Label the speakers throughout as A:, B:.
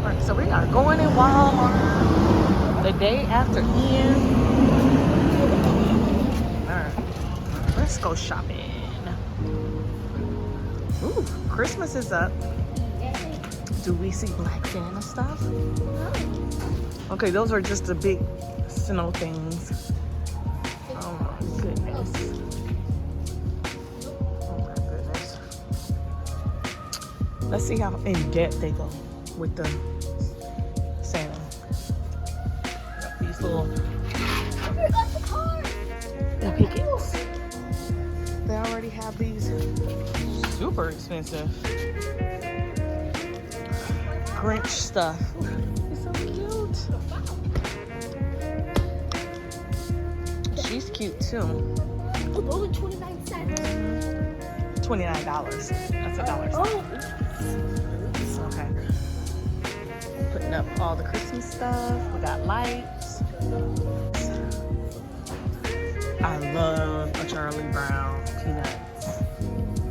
A: Alright, so we are going in Walmart the day after Ian. Alright, let's go shopping. Ooh, Christmas is up. Do we see Black Santa stuff? Okay, those are just the big snow things. Oh my goodness. Oh my goodness. Let's see how in depth they go with the Santa. These little pickets. They already have these super expensive Grinch stuff. It's so cute. She's cute too.
B: Oh, only 29 cents.
A: $29. That's $1.
B: Oh.
A: Okay. Putting up all the Christmas stuff. We got lights. I love a Charlie Brown peanuts.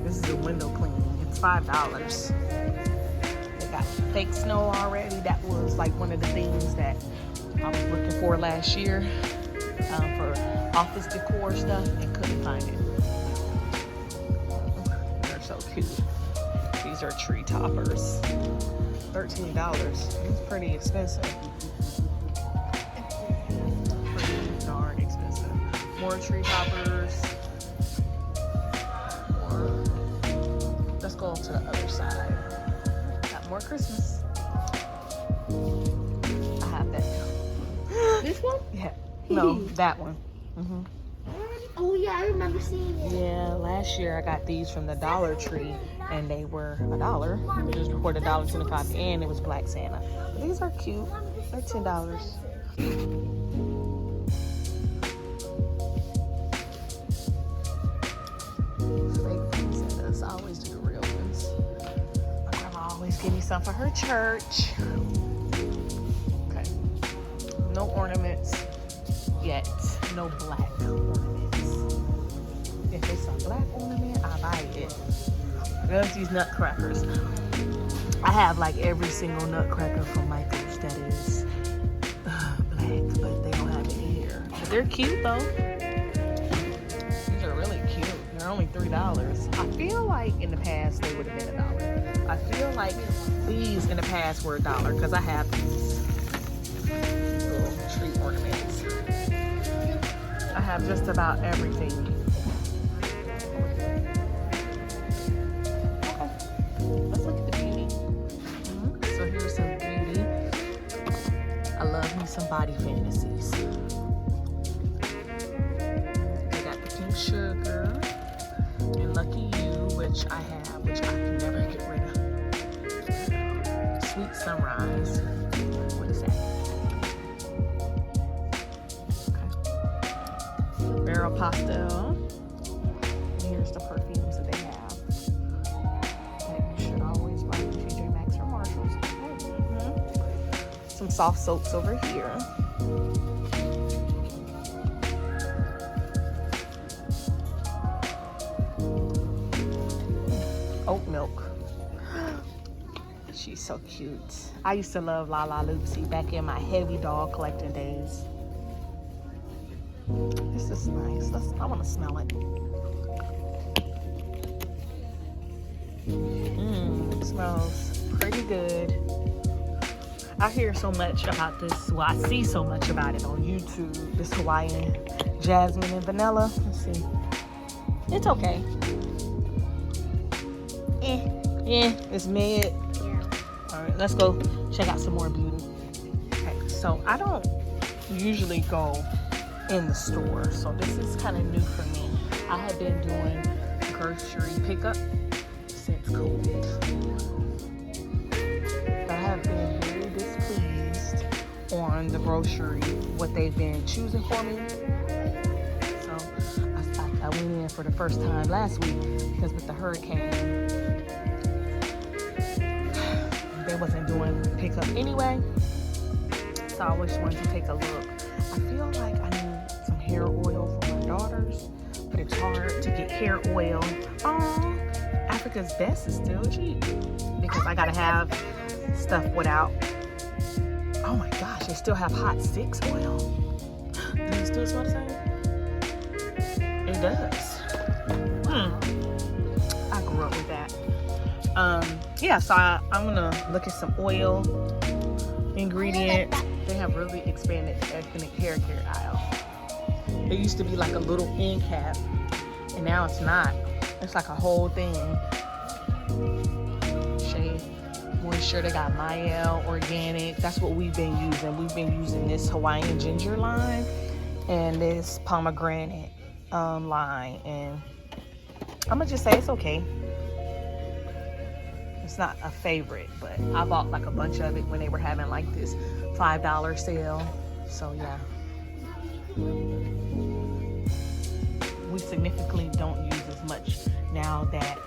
A: This is a window clean. It's $5. They got fake snow already. That was like one of the things that I was looking for last year for office decor stuff and couldn't find it. They're so cute. These are tree toppers. $13. It's pretty expensive. Pretty darn expensive. More tree toppers. Let's go to the other side. Got more Christmas. I have that.
B: This one?
A: Yeah. No, that one.
B: Oh yeah, I remember seeing it.
A: Yeah, last year I got these from the Dollar Tree and they were $1. Just before the $1.25 and it was Black Santa. These are cute. They're $10. Fake Santas. I always do the real ones. My grandma always give me some for her church. Okay. No ornaments yet. No black ornaments. If it's a black ornament, I buy it. I love these nutcrackers. I have like every single nutcracker from Michael's that is black, but they don't have it here. But they're cute though. These are really cute. They're only $3. I feel like in the past they would have been $1. I feel like these in the past were $1 because I have these little tree ornaments. I have just about everything. Okay, let's look at the beauty. So here's some beauty. I love me some body fantasies. I got the pink sugar and lucky you, which I have, which I can never get rid of. Sweet sunrise. What is that? Barrel pastel. And here's the perfumes that they have. That you should always buy from TJ Maxx or Marshalls. Some soft soaps over here. Oat milk. She's so cute. I used to love Lala Lucy back in my heavy doll collecting days. This is nice. I want to smell it. It smells pretty good. I hear so much about this. Well, I see so much about it on YouTube. This Hawaiian jasmine and vanilla. Let's see. It's okay. It's mid.
B: Yeah.
A: All right, let's go check out some more beauty. Okay, so I don't usually go in the store, so this is kind of new for me. I have been doing grocery pickup since COVID, but I have been very displeased on the grocery, what they've been choosing for me. So I went in for the first time last week because with the hurricane they wasn't doing pickup anyway, so I just wanted to take a look. I feel like I need some hair oil for my daughters, but it's hard to get hair oil. Africa's Best is still cheap because I gotta have stuff without Oh my gosh, they still have hot sticks oil. Does it still smell the same? It does. I grew up with that. Yeah, so I'm gonna look at some oil ingredients. They have really expanded the ethnic hair care aisle. It used to be like a little end cap, and now it's not. It's like a whole thing. Shea Moisture, they got Mael Organic. That's what we've been using. We've been using this Hawaiian ginger line and this pomegranate line, and I'm gonna just say it's okay. It's not a favorite, but I bought like a bunch of it when they were having like this $5 sale. So yeah, we significantly don't use as much now that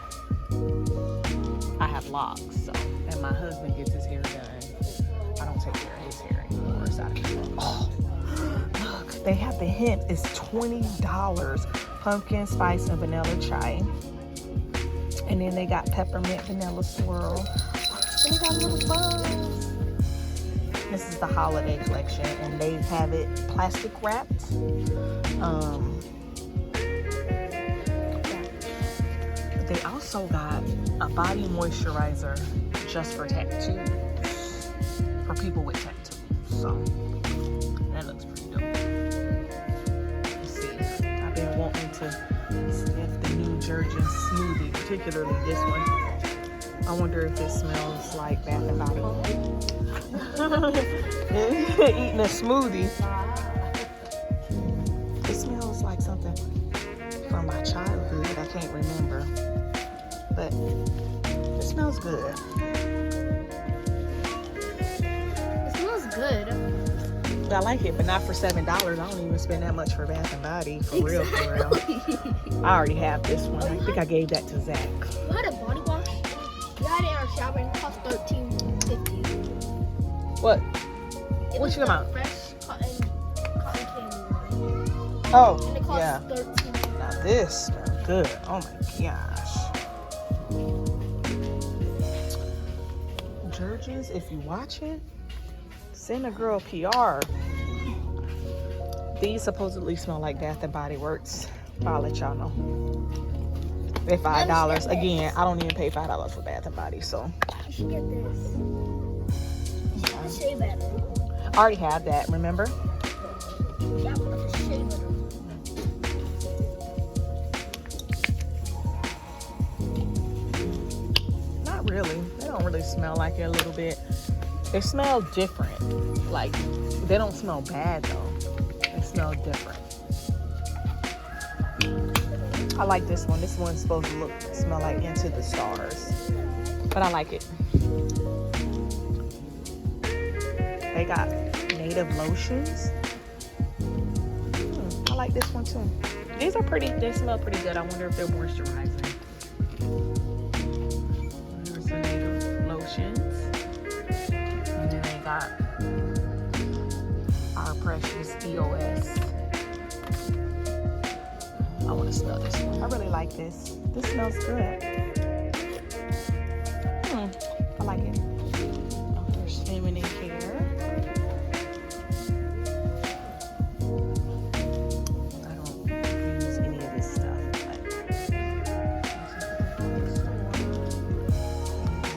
A: I have locks. So, and my husband gets his hair done. I don't take care of his hair anymore. So look, they have the hint. It's $20. Pumpkin spice and vanilla chai. And then they got peppermint vanilla swirl. And they got little bugs. This is the holiday collection, and they have it plastic wrapped. They also got a body moisturizer just for tattoos, for people with tattoos. So that looks pretty dope. Let's see. I've been wanting to sniff the new Jergens smoothie, particularly this one. I wonder if it smells like Bath and Body. Eating a smoothie. It smells like something from my childhood. I can't remember, but it smells good.
B: It smells good.
A: I like it, but not for $7. I don't even spend that much for Bath and Body, for real, for real. I already have this one. I think I gave that to Zach.
B: We had a body wash. We had it in our shower and it cost $13.50.
A: What?
B: It
A: What
B: was
A: you talking
B: the
A: about?
B: fresh cotton candy one.
A: Oh,
B: And it cost
A: yeah.
B: $13.
A: Now this smells good. Oh my gosh. Jergens, if you watching, send a girl PR. These supposedly smell like Bath and Body Works. I'll let y'all know. They're $5. Again, I don't even pay $5 for Bath and Body, so.
B: You should get this. The shea butter.
A: I already have that, remember?
B: Yeah, but the shea butter.
A: Not really. They don't really smell like it a little bit. They smell different. Like, they don't smell bad though. They smell different. I like this one. This one's supposed to smell like Into the Stars. But I like it. They got native lotions. I like this one too. These are pretty, they smell pretty good. I wonder if they're moisturizing. Here's the native lotions. And then they got our precious EOS. I want to smell this one. I really like this. This smells good. I like it. Oh, there's feminine care. I don't use any of this stuff, but I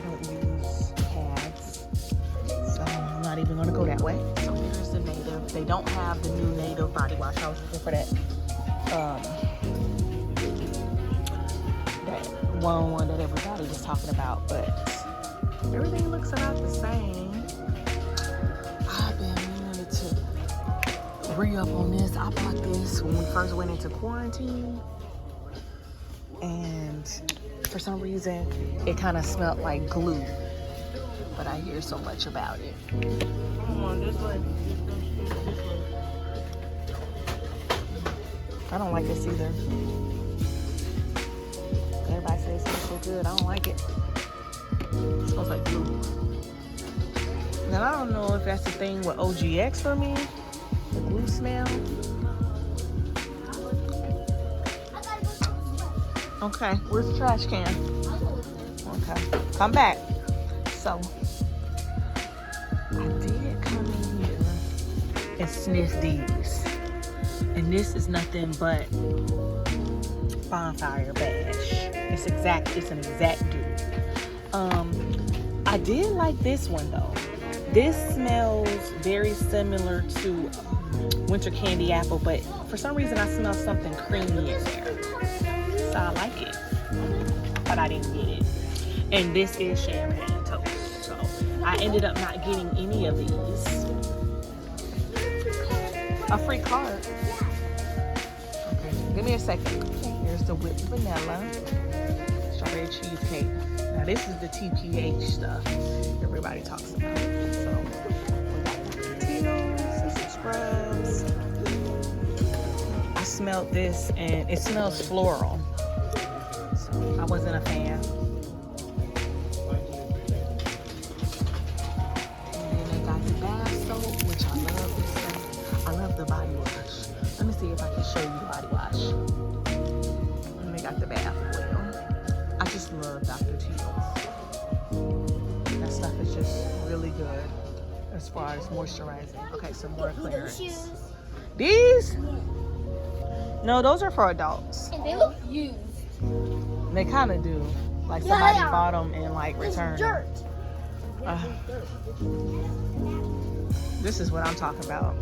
A: don't use pads, so I'm not even gonna go that way. So here's the native. They don't have the new native body wash. I was looking for that. That one that everybody was talking about, but everything looks about the same. I've been meaning to re-up on this. I bought this when we first went into quarantine, and for some reason it kind of smelled like glue, but I hear so much about it. Come on, this way. I don't like this either. Everybody says it smells so good. I don't like it. It smells like glue. Now I don't know if that's the thing with OGX for me, the glue smell. Okay, where's the trash can? Okay, come back. So I did come in can sniff these. And this is nothing but Bonfire Bash. It's an exact dupe. I did like this one though. This smells very similar to Winter Candy Apple, but for some reason I smell something creamy in there. So I like it, but I didn't get it. And this is champagne toast. So I ended up not getting any of these. A free card. Okay, give me a second. Here's the whipped vanilla, strawberry cheesecake. Now this is the TPH stuff everybody talks about. So we got Teals and some scrubs. I smelled this and it smells floral. So I wasn't a fan. And then they got the bath soap, which I love this stuff. I love the body wash. Let me see if I can show you the body wash. And they got the bath oil. I just love Dr. Teal's. That stuff is just really good as far as moisturizing. Okay, some more clearance. These? No, those are for adults.
B: And they look used.
A: They kind of do. Like somebody bought them and like returned them. This is what I'm talking about.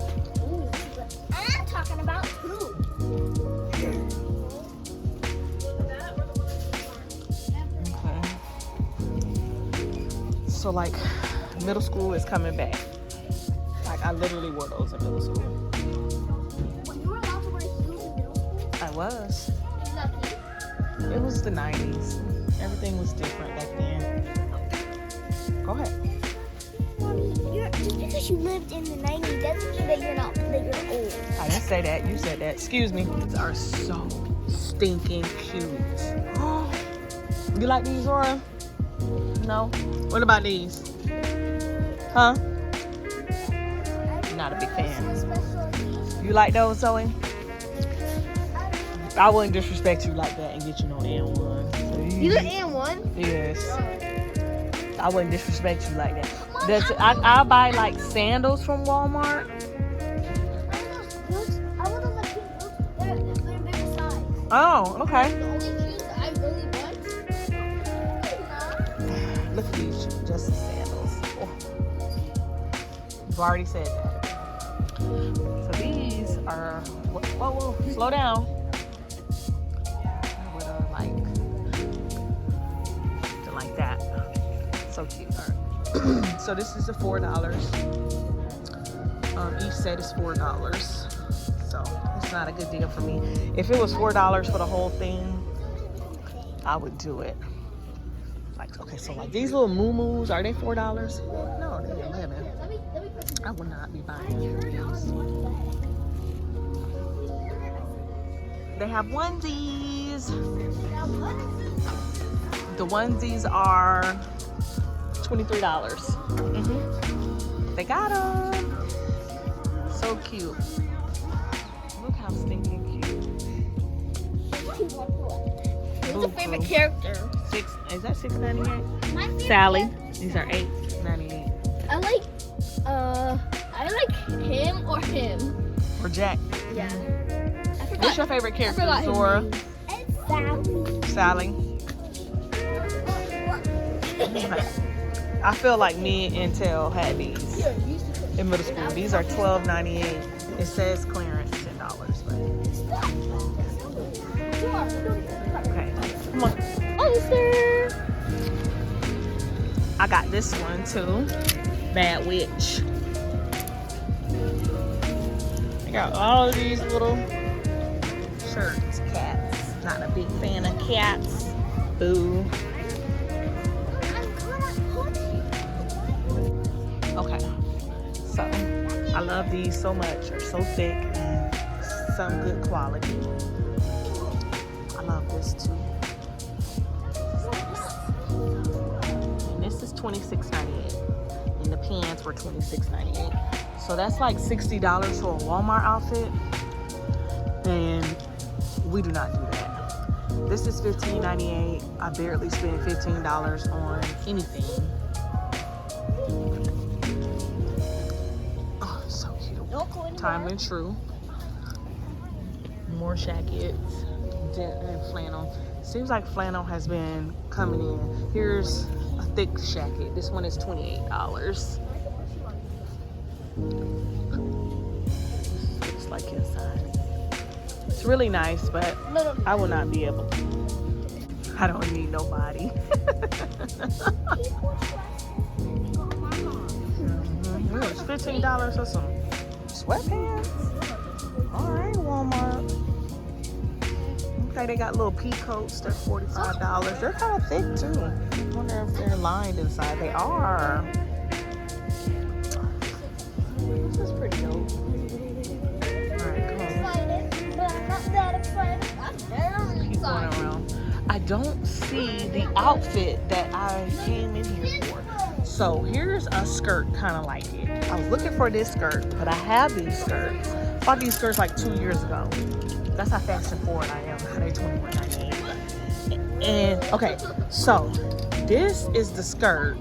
B: I'm talking about food.
A: Okay. So like middle school is coming back. Like I literally wore those in middle school.
B: When you were allowed to wear heels in middle school,
A: I was.
B: lucky.
A: It was the 90s. Everything was different back then. Go ahead.
B: Just because you lived in the 90s doesn't mean that you're old.
A: I didn't say that. You said that. Excuse me. These are so stinking cute. You like these, Zora? No? What about these? Huh? Not a big fan. You like those, Zoe? I wouldn't disrespect you like that and get you no N1. So
B: You got N1?
A: Yes. I wouldn't disrespect you like that. I'll buy like sandals from Walmart.
B: I want those like pink boots. They're bigger size.
A: Oh, okay.
B: The only shoes I really want.
A: Look at these, just the sandals. Oh. You've already said that. So these are, whoa, slow down. What are like that. So cute. All right. So this is the $4. Each set is $4. So it's not a good deal for me. If it was $4 for the whole thing, I would do it. Like, okay, so like these little moo-moos, are they $4? No, they're $11. I will not be buying these. They have onesies. The onesies are $23. They got them. So cute. Look how stinking cute.
B: Who's your favorite character?
A: Is that $6.98?
B: My favorite
A: Sally.
B: character-
A: These are $8.98.
B: I like him or him.
A: Or Jack.
B: Yeah.
A: What's your favorite character,
B: forgot his
A: Zora?
B: name. Sally.
A: Okay. I feel like me and Tel had these in middle school. These are $12.98. It says clearance $10, but okay. Come on. I got this one too. Bad Witch. I got all of these little shirts. Cats. Not a big fan of cats. Boo. Okay. So I love these so much. They're so thick and some good quality. I love this too. And this is $26.98. And the pants were $26.98. So that's like $60 for a Walmart outfit. And we do not do that. This is $15.98. I barely spend $15 on anything. Oh, so cute. Time and True. More jackets and flannel. Seems like flannel has been coming in. Here's a thick jacket. This one is $28. Looks like inside. It's really nice, but I will not be able to. I don't need nobody. It's $15 for some sweatpants. All right, Walmart. Okay, they got little pea coats. They're $45. They're kind of thick too. I wonder if they're lined inside. They are. This is pretty dope. All right, come on.
B: But I'm not that excited. I'm very
A: Keep going
B: excited.
A: around. I don't see the outfit that I came in here for. So here's a skirt kind of like it. I was looking for this skirt, but I have these skirts. Bought these skirts like 2 years ago. That's how fashion forward I am. They're $21.98. And okay, so this is the skirt,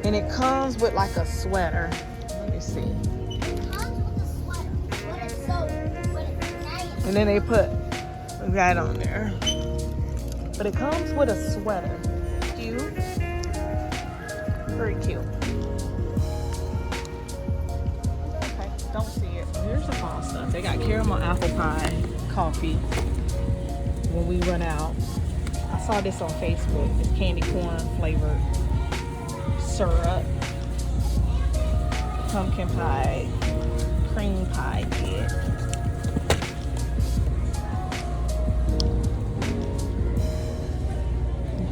A: and it comes with like a sweater. Let me see.
B: It comes with a sweater, but it's nice.
A: And then they put that on there. But it comes with a sweater. Cute. Very cute. Okay, don't see it. Here's the fall stuff. They got caramel apple pie coffee when we run out. I saw this on Facebook. It's candy corn flavored syrup. Pumpkin pie. Cream pie kit.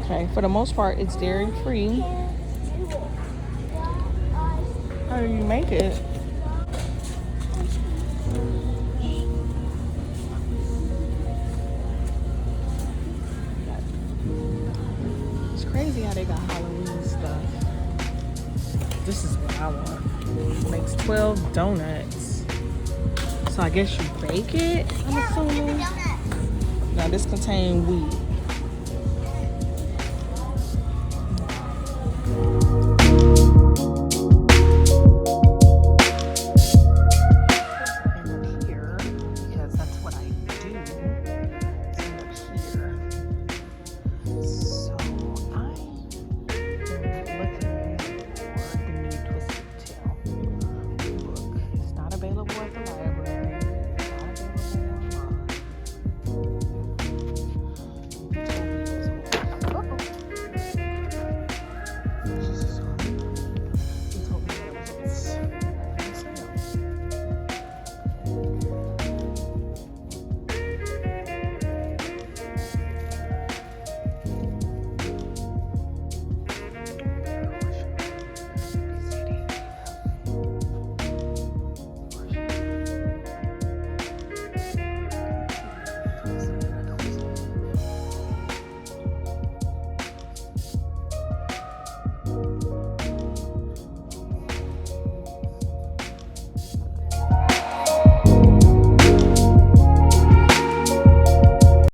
A: Okay, for the most part, it's dairy free. How do you make it? It's crazy how they got Halloween stuff. This is what I want. It makes 12 donuts. So I guess you bake it, I'm assuming. Now this contains wheat.